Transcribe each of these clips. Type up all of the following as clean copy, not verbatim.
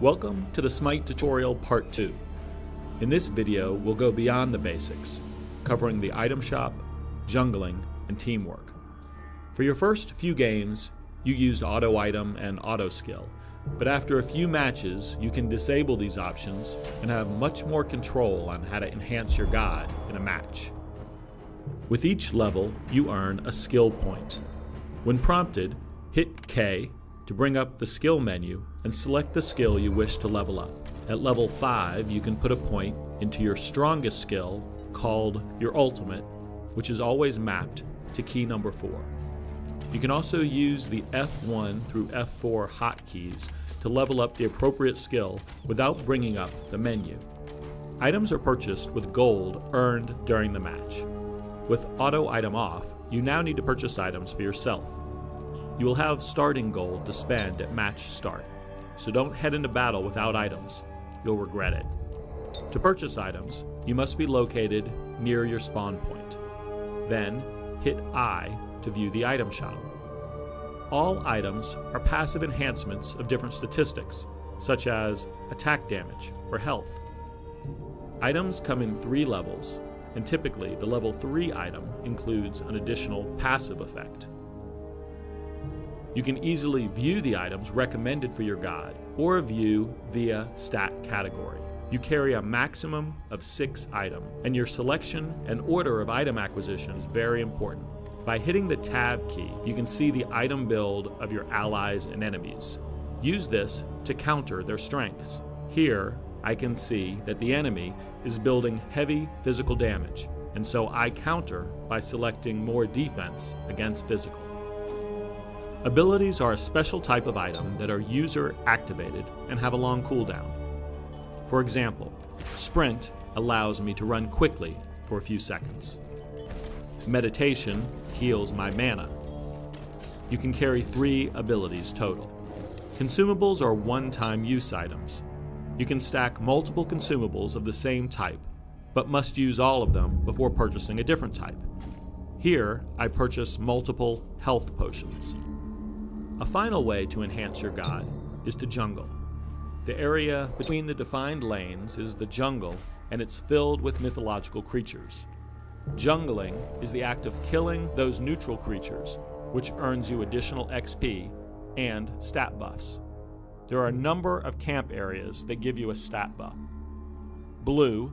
Welcome to the SMITE tutorial part 2. In this video, we'll go beyond the basics, covering the item shop, jungling, and teamwork. For your first few games, you used auto item and auto skill, but after a few matches, you can disable these options and have much more control on how to enhance your god in a match. With each level, you earn a skill point. When prompted, hit K to bring up the skill menu and select the skill you wish to level up. At level 5, you can put a point into your strongest skill called your ultimate, which is always mapped to key number 4. You can also use the F1 through F4 hotkeys to level up the appropriate skill without bringing up the menu. Items are purchased with gold earned during the match. With auto item off, you now need to purchase items for yourself. You will have starting gold to spend at match start, so don't head into battle without items. You'll regret it. To purchase items, you must be located near your spawn point. Then, hit I to view the item shop. All items are passive enhancements of different statistics, such as attack damage or health. Items come in 3 levels, and typically the level 3 item includes an additional passive effect. You can easily view the items recommended for your god, or view via stat category. You carry a maximum of 6 items, and your selection and order of item acquisition is very important. By hitting the tab key, you can see the item build of your allies and enemies. Use this to counter their strengths. Here, I can see that the enemy is building heavy physical damage, and so I counter by selecting more defense against physical. Abilities are a special type of item that are user activated and have a long cooldown. For example, Sprint allows me to run quickly for a few seconds. Meditation heals my mana. You can carry 3 abilities total. Consumables are one-time use items. You can stack multiple consumables of the same type, but must use all of them before purchasing a different type. Here, I purchase multiple health potions. A final way to enhance your god is to jungle. The area between the defined lanes is the jungle, and it's filled with mythological creatures. Jungling is the act of killing those neutral creatures, which earns you additional XP and stat buffs. There are a number of camp areas that give you a stat buff. Blue,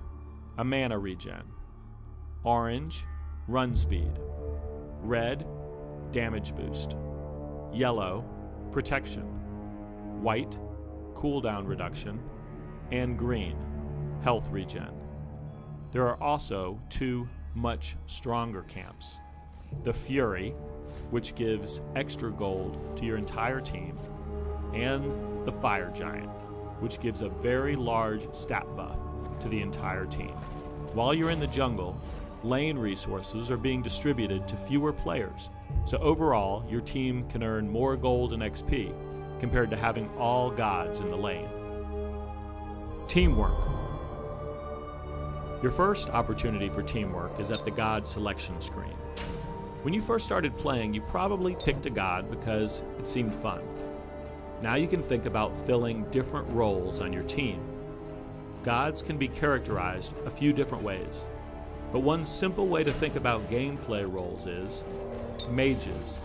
a mana regen. Orange, run speed. Red, damage boost. Yellow, protection. White, cooldown reduction. And green, health regen. There are also 2 much stronger camps. The Fury, which gives extra gold to your entire team, and the Fire Giant, which gives a very large stat buff to the entire team. While you're in the jungle, lane resources are being distributed to fewer players, so overall your team can earn more gold and XP compared to having all gods in the lane. Teamwork. Your first opportunity for teamwork is at the god selection screen. When you first started playing, you probably picked a god because it seemed fun. Now you can think about filling different roles on your team. Gods can be characterized a few different ways, but one simple way to think about gameplay roles is mages.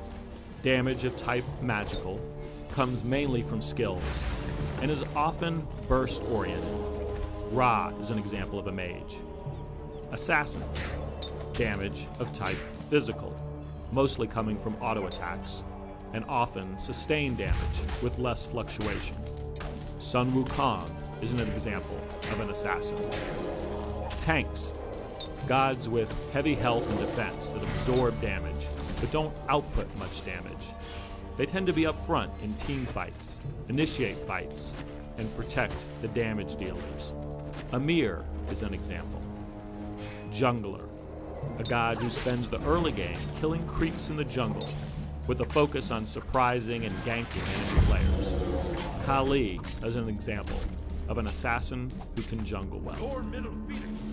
Damage of type magical comes mainly from skills and is often burst oriented. Ra is an example of a mage. Assassins, damage of type physical, mostly coming from auto attacks, and often sustained damage with less fluctuation. Sun Wukong is an example of an assassin. Tanks, gods with heavy health and defense that absorb damage, but don't output much damage. They tend to be up front in team fights, initiate fights, and protect the damage dealers. Amir is an example. Jungler, a god who spends the early game killing creeps in the jungle with a focus on surprising and ganking enemy players. Kali is an example of an assassin who can jungle well.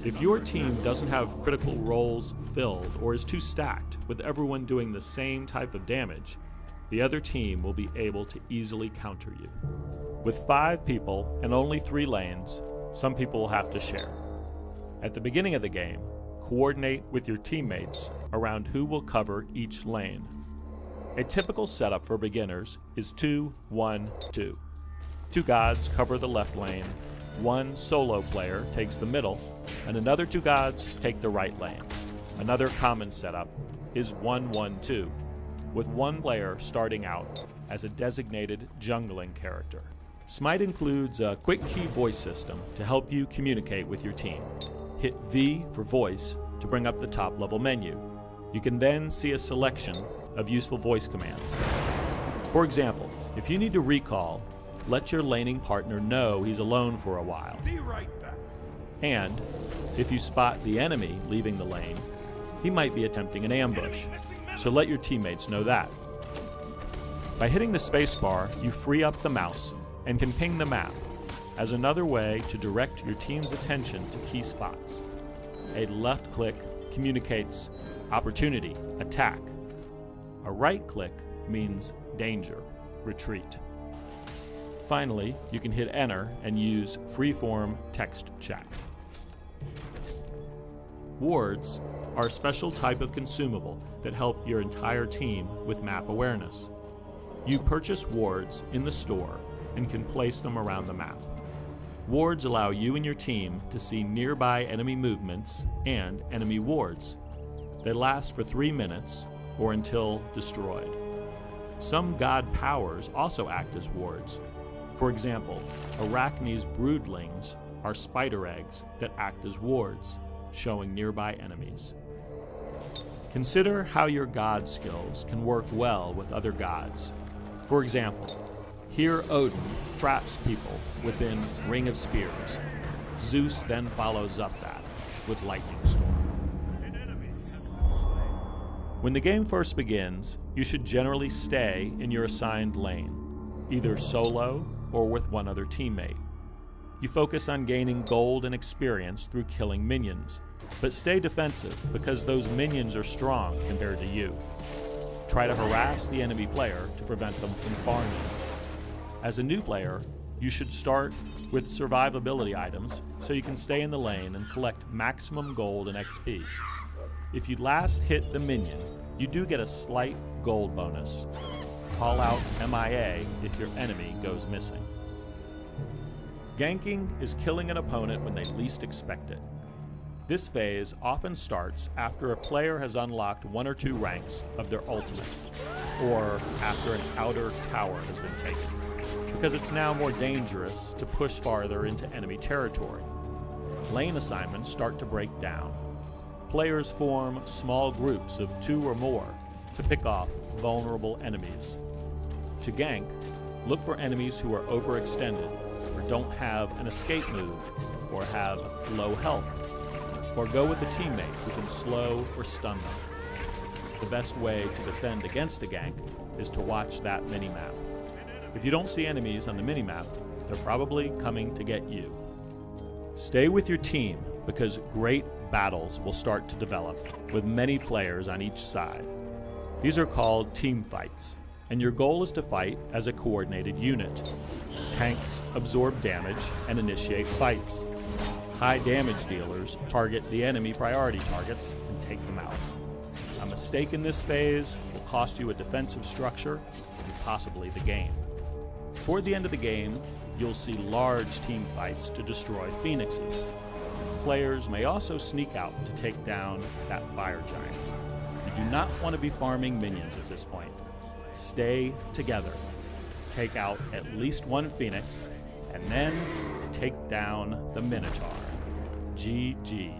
If your team doesn't have critical roles filled or is too stacked with everyone doing the same type of damage, the other team will be able to easily counter you. With 5 people and only 3 lanes, some people will have to share. At the beginning of the game, coordinate with your teammates around who will cover each lane. A typical setup for beginners is 2-1-2. 2 gods cover the left lane, 1 solo player takes the middle, and another 2 gods take the right lane. Another common setup is 1-1-2, with 1 player starting out as a designated jungling character. SMITE includes a quick key voice system to help you communicate with your team. Hit V for voice to bring up the top level menu. You can then see a selection of useful voice commands. For example, if you need to recall, let your laning partner know he's alone for a while. Be right back. And if you spot the enemy leaving the lane, he might be attempting an ambush, so let your teammates know that. By hitting the spacebar, you free up the mouse and can ping the map as another way to direct your team's attention to key spots. A left click communicates opportunity, attack. A right click means danger, retreat. Finally, you can hit enter and use freeform text chat. Wards are a special type of consumable that help your entire team with map awareness. You purchase wards in the store and can place them around the map. Wards allow you and your team to see nearby enemy movements and enemy wards. They last for 3 minutes or until destroyed. Some god powers also act as wards. For example, Arachne's broodlings are spider eggs that act as wards, showing nearby enemies. Consider how your god skills can work well with other gods. For example, here Odin traps people within Ring of Spears. Zeus then follows up that with Lightning Storm. When the game first begins, you should generally stay in your assigned lane, either solo or with one other teammate. You focus on gaining gold and experience through killing minions, but stay defensive because those minions are strong compared to you. Try to harass the enemy player to prevent them from farming. As a new player, you should start with survivability items so you can stay in the lane and collect maximum gold and XP. If you last hit the minion, you do get a slight gold bonus. Call out MIA if your enemy goes missing. Ganking is killing an opponent when they least expect it. This phase often starts after a player has unlocked 1 or 2 ranks of their ultimate, or after an outer tower has been taken, because it's now more dangerous to push farther into enemy territory. Lane assignments start to break down. Players form small groups of 2 or more to pick off vulnerable enemies. To gank, look for enemies who are overextended, or don't have an escape move, or have low health, or go with a teammate who can slow or stun them. The best way to defend against a gank is to watch that minimap. If you don't see enemies on the minimap, they're probably coming to get you. Stay with your team because great battles will start to develop with many players on each side. These are called team fights, and your goal is to fight as a coordinated unit. Tanks absorb damage and initiate fights. High damage dealers target the enemy priority targets and take them out. A mistake in this phase will cost you a defensive structure and possibly the game. Toward the end of the game, you'll see large team fights to destroy phoenixes. Players may also sneak out to take down that fire giant. You do not want to be farming minions at this point. Stay together. Take out at least 1 phoenix, and then take down the Minotaur. GG.